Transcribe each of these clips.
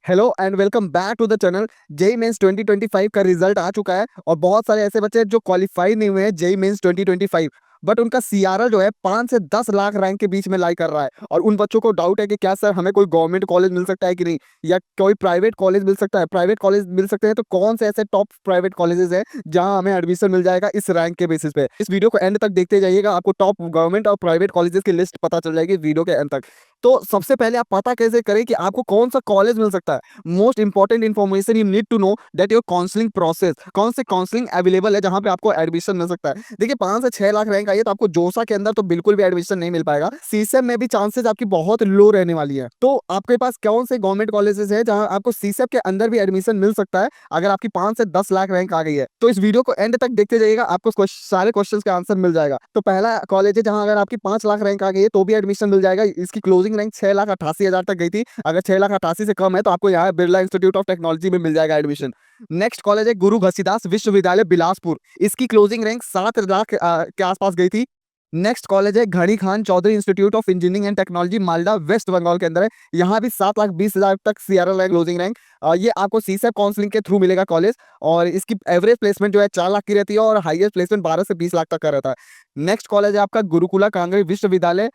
Hello and welcome back to the channel. JEE Mains 2025 का result आ चुका है और बहुत सारे ऐसे बच्चे हैं जो क्वालिफाई नहीं हुए हैं जेई मेंस 2025, बट उनका सीआरएल जो है 5 से 10 लाख रैंक के बीच में लाई कर रहा है। और उन बच्चों को डाउट है कि क्या सर हमें कोई गवर्नमेंट कॉलेज मिल सकता है कि नहीं, या कोई प्राइवेट कॉलेज मिल सकता है। प्राइवेट कॉलेज मिल सकते हैं तो कौन से ऐसे टॉप प्राइवेट कॉलेजेस हैं जहां हमें एडमिशन मिल जाएगा इस रैंक के बेसिस पे। इस वीडियो को एंड तक देखते जाइएगा, आपको टॉप गवर्नमेंट और प्राइवेट कॉलेजेस की लिस्ट पता चल जाएगी वीडियो के एंड तक। तो सबसे पहले आप पता कैसे करें कि आपको कौन सा कॉलेज मिल सकता है। Most important information you need to know that your counselling process, कौन से काउंसलिंग अवेलेबल है जहां पे आपको एडमिशन मिल सकता है। देखिए 5 से 6 लाख रैंक आई है तो आपको जोसा के अंदर तो बिल्कुल भी एडमिशन नहीं मिल पाएगा। सीसेम में भी चांसेस आपकी बहुत लो रहने वाली है। तो आपके पास कौन से गवर्नमेंट कॉलेजेस है जहां आपको सीसेम के अंदर भी एडमिशन मिल सकता है अगर आपकी 5 से 10 लाख रैंक आ गई है। तो इस वीडियो को एंड तक देखते जाइएगा, आपको सारे क्वेश्चंस का आंसर मिल जाएगा। तो पहला कॉलेज है जहां अगर आपकी 5 लाख रैंक आ गई है तो भी एडमिशन मिल जाएगा। इसकी क्लोजिंग रैंक 6,88,000 तक गई थी। अगर 6,88,000 से कम है तो आपको यहाँ बिरला इंस्टीट्यूट ऑफ टेक्नोलॉजी में मिल जाएगा एडमिशन। नेक्स्ट कॉलेज है गुरु घसीदास विश्वविद्यालय बिलासपुर। इसकी क्लोजिंग रैंक 7 लाख के आसपास गई थी। नेक्स्ट कॉलेज है घड़ी Khan Choudhury institute of engineering and technology Malda West Bengal के अंदर है। यहाँ भी 7,20,000 तक सीआरएल है क्लोजिंग रैंक। ये आपको सीसेप काउंसलिंग के थ्रू मिलेगा कॉलेज, और इसकी एवरेज प्लेसमेंट जो है 4 लाख की रहती है और हाईएस्ट प्लेसमेंट 12 से 20 लाख तक का रहता है। नेक्स्ट कॉलेज है आपका गुरुकुला कांगड़ी विश्वविद्यालय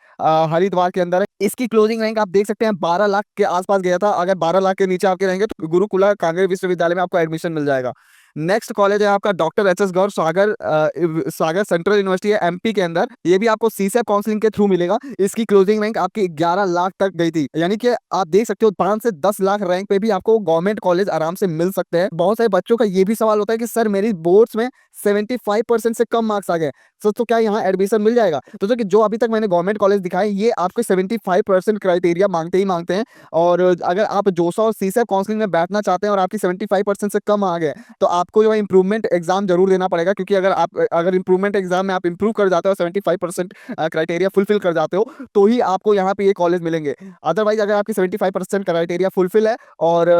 हरिद्वार के अंदर है। इसकी क्लोजिंग रैंक आप देख सकते हैं 12 लाख के आसपास गया था। अगर 12 लाख के नीचे आपके रहेंगे तो गुरुकुला कांगड़ी विश्वविद्यालय में आपको एडमिशन मिल जाएगा। नेक्स्ट कॉलेज है आपका डॉक्टर एच एस गौर सागर सेंट्रल यूनिवर्सिटी है एमपी के अंदर। ये भी आपको सीसेप काउंसलिंग के थ्रू मिलेगा। इसकी क्लोजिंग रैंक आपकी 11 लाख तक गई थी। यानी कि आप देख सकते हो 5 से 10 लाख रैंक पे भी आपको गवर्नमेंट कॉलेज आराम से मिल सकते हैं। बहुत सारे बच्चों का ये भी सवाल होता है कि सर मेरी बोर्ड्स में 75% से कम मार्क्स आ गए, तो क्या यहाँ एडमिशन मिल जाएगा। तो देखिए जो अभी तक मैंने गवर्नमेंट कॉलेज दिखाए ये आपको 75% क्राइटेरिया मांगते ही मांगते हैं। और अगर आप जोसा और सीसेप काउंसलिंग में बैठना चाहते हैं और आपकी 75% से कम आ गए तो आपको जो है इंप्रूवमेंट एग्जाम जरूर देना पड़ेगा। क्योंकि अगर इंप्रूवमेंट एग्जाम में आप इंप्रूव कर जाते हो, 75% क्राइटेरिया फुलफिल कर जाते हो, तो ही आपको यहाँ पे ये कॉलेज मिलेंगे। अदरवाइज अगर आपकी 75% क्राइटेरिया फुलफिल है और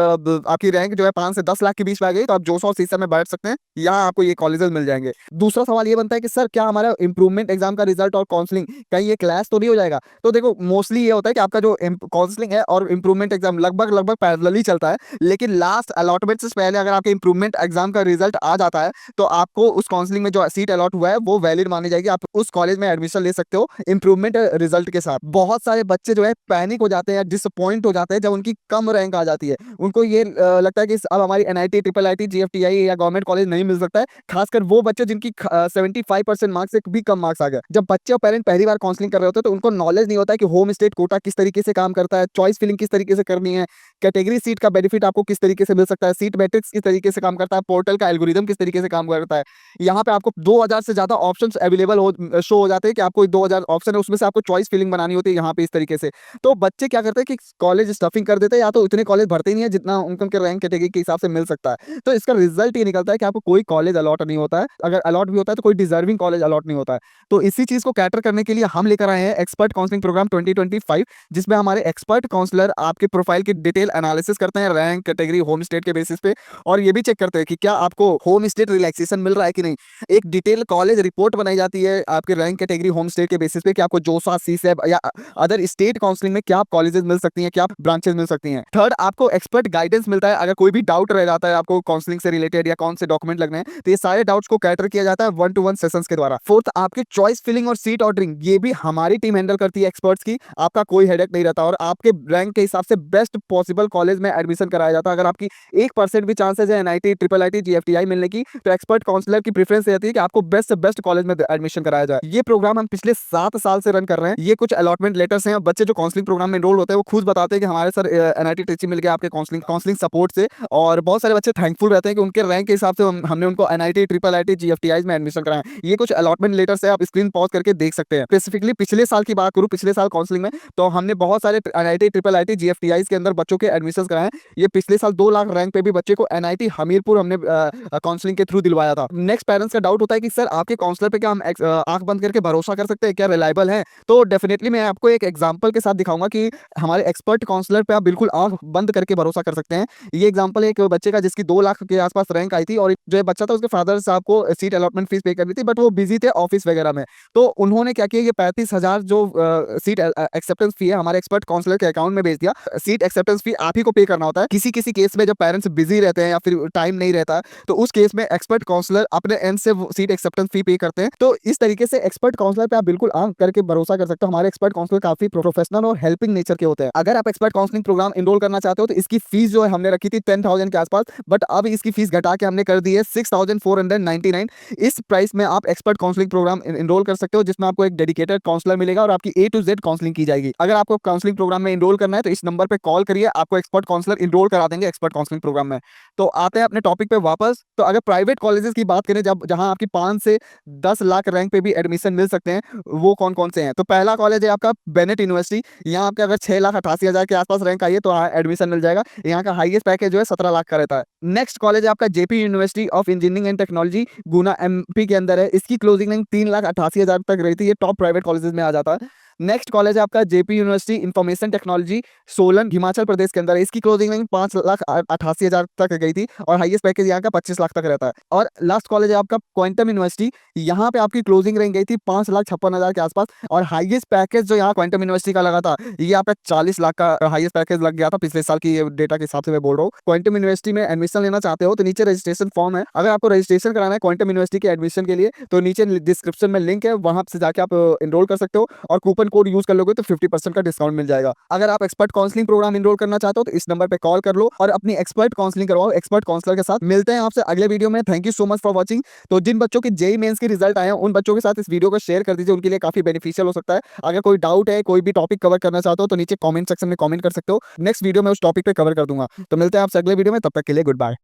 आपकी रैंक जो है 5 से 10 लाख के बीच में आ गई तो आप जोसा और सीसेप में बैठ सकते हैं, यहाँ आपको ये कॉलेजेस मिल जाएंगे। दूसरा सवाल ये बनता है कि सर क्या हमारा इंप्रूवमेंट एग्जाम का रिजल्ट और काउंसलिंग कहीं ये क्लैश तो नहीं हो जाएगा। तो देखो मोस्टली ये होता है कि आपका जो काउंसलिंग है और इंप्रूवमेंट एग्जाम लगभग पैरेलल ही चलता है। लेकिन लास्ट अलॉटमेंट से पहले अगर आपके इंप्रूवमेंट एग्जाम का रिजल्ट आ जाता है तो आपको उस काउंसलिंग में जो सीट अलॉट हुआ है वो वैलिड मानी जाएगी। आप उस कॉलेज में एडमिशन ले सकते हो इंप्रूवमेंट रिजल्ट के साथ। बहुत सारे बच्चे जो है पैनिक हो जाते हैं या डिसअपॉइंट हो जाते हैं जब उनकी कम रैंक आ जाती है। उनको ये लगता है कि अब हमारी एनआईटी ट्रिपल आईटी जीएफटीआई या गवर्नमेंट कॉलेज नहीं मिल सकता है। खासकर वो बच्चे जिनकी 75% मार्क्स से भी कम मार्क्स आ गए। जब बच्चे और पेरेंट पहली बार काउंसलिंग कर रहे होते हैं तो उनको नॉलेज नहीं होता है कि होम स्टेट कोटा किस तरीके से काम करता है, चॉइस फिलिंग किस तरीके से करनी है, कैटेगरी सीट का बेनिफिट आपको किस तरीके से मिल सकता है, सीट मैट्रिक्स किस तरीके से काम करता है, पोर्टल का एल्गोरिदम किस तरीके से काम करता है। यहाँ पे आपको 2000 से ज्यादा ऑप्शंस अवेलेबल शो हो जाते हैं कि आपको 2000 ऑप्शन है, उसमें से आपको चॉइस फिलिंग बनानी होती है यहाँ पे इस तरीके से। तो बच्चे क्या करते हैं कि कॉलेज स्टफिंग कर देते हैं, या तो इतने कॉलेज भरते ही नहीं है जितना उनके रैंक कैटेगरी के हिसाब से मिल सकता है। तो इसका रिजल्ट ये निकलता है कि आपको कोई कॉलेज अलॉट नहीं होता है। अगर अलॉट भी होता है तो कोई डिजर्विंग कॉलेज अलॉट नहीं होता है। तो इसी चीज को कैटर करने के लिए हम लेकर आए हैं एक्सपर्ट काउंसलिंग प्रोग्राम 2025, जिसमें हमारे एक्सपर्ट काउंसलर आपके प्रोफाइल की डिटेल एनालिसिस करते हैं रैंक कैटेगरी होम स्टेट के बेसिस पे, और ये भी चेक करते हैं कि क्या आपको होम स्टेट रिलैक्सेशन मिल रहा है कि नहीं। एक डिटेल कॉलेज रिपोर्ट बनाई जाती है आपके रैंक कैटेगरी होम स्टेट के बेसिस पे कि आपको जोसा सीसेब या अदर स्टेट काउंसलिंग में क्या कॉलेजेस मिल सकती हैं, क्या ब्रांचेस मिल सकती हैं। थर्ड, आपको एक्सपर्ट गाइडेंस मिलता है। अगर कोई भी डाउट रह जाता है आपको काउंसलिंग से रिलेटेड या कौन से डॉक्यूमेंट लगने हैं तो ये सारे डाउट्स को कैटर किया जाता है 1-to-1 सेशंस के द्वारा। फोर्थ, आपकी चॉइस फिलिंग और सीट ऑर्डरिंग ये भी हमारी टीम हैंडल करती है एक्सपर्ट्स की। आपका कोई हेडेक नहीं रहता और आपके रैंक के हिसाब से बेस्ट पॉसिबल कॉलेज में एडमिशन कराया जाता है। अगर आपकी 1% भी चांसेस है एनआईटी ट्रिपल आईटी जीएफटीआई मिलने की तो एक्सपर्ट काउंसलर की प्रेफरेंस रहती है कि आपको बेस्ट से बेस्ट कॉलेज में एडमिशन कराया जाए। ये प्रोग्राम हम पिछले 7 साल से रन कर रहे हैं। ये कुछ अलॉटमेंट लेटर्स हैं। बच्चे जो काउंसलिंग प्रोग्राम में एनरोल होते हैं वो खुद बताते हैं कि हमारे सर एनआईटी ट्रिची मिल गया आपके काउंसलिंग सपोर्ट से। और बहुत सारे बच्चे थैंकफुल रहते हैं कि उनके रैंक के हिसाब से हमने उनको एनआईटी ट्रिपल आईटी जीएफटीआई में एडमिशन कराया। ये कुछ अलॉटमेंट लेटर्स है, आप स्क्रीन पॉज करके देख सकते हैं। स्पेसिफिकली पिछले साल की बात करूं, पिछले साल काउंसलिंग में तो हमने बहुत सारे एनआईटी ट्रिपल आईटी जीएफटीआई के अंदर बच्चों के एडमिशन कराए। ये पिछले साल 2 लाख रैंक पे भी बच्चे को एनआईटी हमीरपुर हमने काउंसलिंग के थ्रू दिलवाया था। नेक्स्ट पेरेंट्स का डाउट होता है कि सर आपके काउंसलर पे क्या हम आंख बंद करके भरोसा कर सकते हैं, क्या रिलायबल है? तो डेफिनेटली मैं आपको एक एग्जांपल के साथ दिखाऊंगा कि हमारे एक्सपर्ट काउंसलर पे आप बिल्कुल आंख बंद करके भरोसा कर सकते हैं। ये एग्जांपल है एक बच्चे का जिसकी 2 लाख के आसपास रैंक आई थी, और जो बच्चा था उसके फादर साहब को सीट अलॉटमेंट फीस पे करनी थी, बट वो बिजी थे ऑफिस वगैरह में। तो उन्होंने क्या किया, ये 35,000 जो सीट एक्सेप्टेंस फी है हमारे एक्सपर्ट काउंसलर के अकाउंट में भेज दिया। सीट एक्सेप्टेंस फी आप ही को पे करना होता है। किसी किसी केस में जब पेरेंट्स बिजी रहते हैं या फिर टाइम नहीं रहता, तो उस केस में एक्सपर्ट काउंसलर अपने एंड से सीट एक्सेप्टेंस फी पे करते हैं। तो इस तरीके से एक्सपर्ट काउंसलर पे आप बिल्कुल आंख करके भरोसा कर सकते हो। हमारे एक्सपर्ट काउंसलर काफी प्रोफेशनल और हेल्पिंग नेचर के होते हैं। अगर आप एक्सपर्ट काउंसलिंग प्रोग्राम एनरोल करना चाहते हो तो इसकी फीस जो है हमने रखी थी 10,000 के आसपास, बट अब इसकी फीस घटा के हमने कर दी है 6,499। इस प्राइस में आप एक्सपर्ट काउंसलिंग प्रोग्राम एनरोल कर सकते हो, जिसमें आपको एक डेडिकेटेड काउंसलर मिलेगा और आपकी A to Z काउंसलिंग की जाएगी। अगर आपको काउंसलिंग प्रोग्राम में एनरोल करना है तो इस नंबर पे कॉल करिए, आपको एक्सपर्ट काउंसलर एनरोल करा देंगे एक्सपर्ट काउंसलिंग प्रोग्राम में। तो आते हैं अपने टॉपिक पे वापस। तो अगर प्राइवेट कॉलेजेस की बात करें जब जहां आपकी 5 से 10 लाख रैंक पे भी एडमिशन मिल सकते हैं, वो कौन कौन से हैं? तो पहला कॉलेज है आपका बेनेट यूनिवर्सिटी। यहाँ आपके अगर 6,88,000 के आसपास रैंक आई है तो एडमिशन मिल जाएगा। यहाँ का हाईएस्ट पैकेज जो है 17 लाख का रहता है। नेक्स्ट कॉलेज है आपका JP university of engineering and technology, Guna MP के अंदर है। इसकी क्लोजिंग रैंक 3,88,000 तक रही थी। ये टॉप प्राइवेट कॉलेजेस में आ जाता है। नेक्स्ट कॉलेज है आपका JP university information technology, Solan Himachal Pradesh के अंदर है। इसकी क्लोजिंग रैंक 5,88,000 तक गई थी और हाईएस्ट पैकेज यहाँ का 25 लाख तक रहता है। और लास्ट कॉलेज है आपका क्वांटम यूनिवर्सिटी। यहाँ पे आपकी क्लोजिंग रैंक गई थी 5,56,000 के आसपास, और हाईएस्ट पैकेज जो यहाँ क्वांटम यूनिवर्सिटी का लगा था, ये आपका 40 लाख का हाईएस्ट पैकेज लग गया था पिछले साल की डेटा के हिसाब से मैं बोल रहा हूँ। क्वांटम यूनिवर्सिटी में एडमिशन लेना चाहते हो तो नीचे रजिस्ट्रेशन फॉर्म है। अगर आपको रजिस्ट्रेशन कराना है क्वांटम यूनिवर्सिटी के एडमिशन के लिए तो नीचे डिस्क्रिप्शन में लिंक है, वहां से जाके आप एनरोल कर सकते हो, और कूपन कोड यूज कर लोगे तो 50% का डिस्काउंट मिल जाएगा। अगर आप एक्सपर्ट काउंसलिंग प्रोग्राम एनरोल करना चाहते हो तो इस नंबर पे कॉल कर लो और अपनी एक्सपर्ट काउंसलिंग करवाओ एक्सपर्ट काउंसलर के साथ। मिलते हैं आपसे अगले वीडियो में। Thank you so much for watching. तो जिन बच्चों के जेईई मेंस के रिजल्ट आए हैं उन बच्चों के साथ इस वीडियो को शेयर कर दीजिए, उनके लिए काफी बेनिफिशियल हो सकता है। अगर कोई डाउट है, कोई भी टॉपिक कवर करना चाहते हो तो नीचे कमेंट सेक्शन में कमेंट कर सकते हो। नेक्स्ट वीडियो में उस टॉपिक पे कवर कर दूंगा। तो मिलते हैं आपसे अगले वीडियो में, तब तक के लिए गुड बाय।